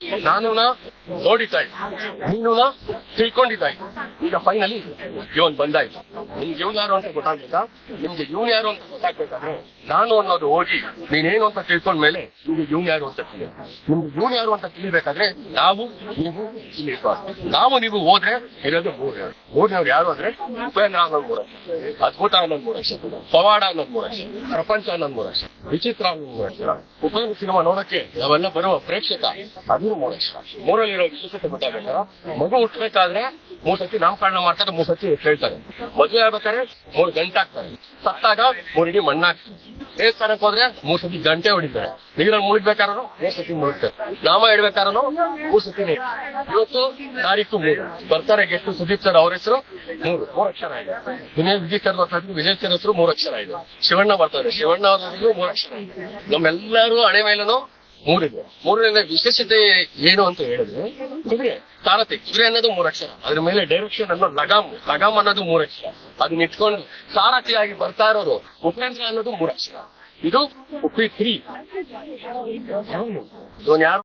ನಾನು ನೋಡಿದ್ದಾಯ್ತು, ನೀನು ತಿಳ್ಕೊಂಡಿದ್ದಾಯ್ತು. ಈಗ ಫೈನಲಿ ಇವನ್ ಬಂದಾಯ್ತು. ನಿಮ್ಗೆ ಇವನ್ ಯಾರು ಅಂತ ಗೊತ್ತಾಗ್ಬೇಕಾ? ನಿಮ್ಗೆ ಇವನ್ ಯಾರು ಅಂತ ಗೊತ್ತಾಗ್ಬೇಕಾದ್ರೆ ನಾನು ಅನ್ನೋದು ಹೋಗಿ ನೀನೇನು ಅಂತ ತಿಳ್ಕೊಂಡ್ಮೇಲೆ ನಿಮ್ಗೆ ಇವನ್ ಯಾರು ಅಂತ ತಿಳಿ. ನಿಮ್ಗೆ ಇವನ್ ಯಾರು ಅಂತ ತಿಳಿಬೇಕಾದ್ರೆ ನಾವು ನೀವು ನಾವು ನೀವು ಹೋದ್ರೆ ಇರೋದು ಮೂರನೇವ್ರು ಯಾರು ಅಂದ್ರೆ ಉಪೇಂದ್ರ ಅನ್ನೋದು 3 ಅಕ್ಷರ, ಅದ್ಭುತ ಅನ್ನೋದು 3 ಅಕ್ಷರ, ಪವಾಡ ಅನ್ನೋದು 3 ಅಕ್ಷರ, ಪ್ರಪಂಚ ಅನ್ನೋದು 3 ಅಕ್ಷರ, ವಿಚಿತ್ರ ಅನ್ನೋದು 3 ಅಕ್ಷರ. ಉಪೇಂದ್ರ ಸಿನಿಮಾ ನೋಡಕ್ಕೆ ನಾವೆಲ್ಲ ಬರುವ ಪ್ರೇಕ್ಷಕ ಅದು 3 ಅಕ್ಷರ. 3ರಲ್ಲಿರೋ ವಿಶೇಷತೆ ಗೊತ್ತಾಗಬೇಕಾರ ಮಗು ಹುಟ್ಟಬೇಕಾದ್ರೆ 3 ಸತಿ ನಾಮಕರಣ ಮಾಡ್ತಾರೆ, 3 ಸತಿ ಹೇಳ್ತಾರೆ. ಮದುವೆ ಆಗ್ಬೇಕಾದ್ರೆ 3 ಗಂಟೆ ಹಾಕ್ತಾರೆ, ಸತ್ತಾಗ 3 ಇಡೀ ಮಣ್ಣಾಕ್ತಾರೆ. ದೇವಸ್ಥಾನಕ್ಕೆ ಹೋದ್ರೆ 3 ಸತಿ ಗಂಟೆ ಹೊಡಿತಾರೆ. ನೀರಲ್ಲಿ ಮುಳುಗ್ಬೇಕಾದ್ರೂ 3 ಸತಿ ಮುಳುಗ್ತಾರೆ. ನಾಮ ಇಡ್ಬೇಕಾದ್ರೂ 3 ಸತಿ. ಇವತ್ತು ತಾರೀಕು 3 ಬರ್ತಾರೆ. ಗೆಟ್ಟು ಸುದೀಪ್ ಸರ್ ಅವ್ರ ಹೆಸರು 3 ಅಕ್ಷರ ಇದೆ. ವಿಜಯ್ ಸರ್ ಬರ್ತಾರೆ, ವಿಜಯ್ ಸರ್ ಹೆಸರು 3 ಅಕ್ಷರ ಇದೆ. ಶಿವಣ್ಣ ಬರ್ತಾರೆ, ಶಿವಣ್ಣ ಅವ್ರ ಹೆಸರು 3 ಅಕ್ಷರ ಇದೆ. ನಮ್ಮೆಲ್ಲರೂ ಹಣೆ ಮೇಲೂ 3 ಇದೆ. 3ರಿಂದ ವಿಶೇಷತೆ ಏನು ಅಂತ ಹೇಳಿದ್ರೆ ಕುದುರೆ ಸಾರಥಿ, ಕುದುರೆ ಅನ್ನೋದು 3 ಅಕ್ಷರ. ಅದ್ರ ಮೇಲೆ ಡೈರೆಕ್ಷನ್ ಅನ್ನೋ ಲಗಾಮ್ ಅನ್ನೋದು 3 ಅಕ್ಷರ. ಅದನ್ನ ಇಟ್ಕೊಂಡು ಸಾರಥಿಯಾಗಿ ಬರ್ತಾ ಇರೋರು ಉಪೇಂದ್ರ ಅನ್ನೋದು 3 ಅಕ್ಷರ. ಇದು ಉಪಿ 3 ಯಾರು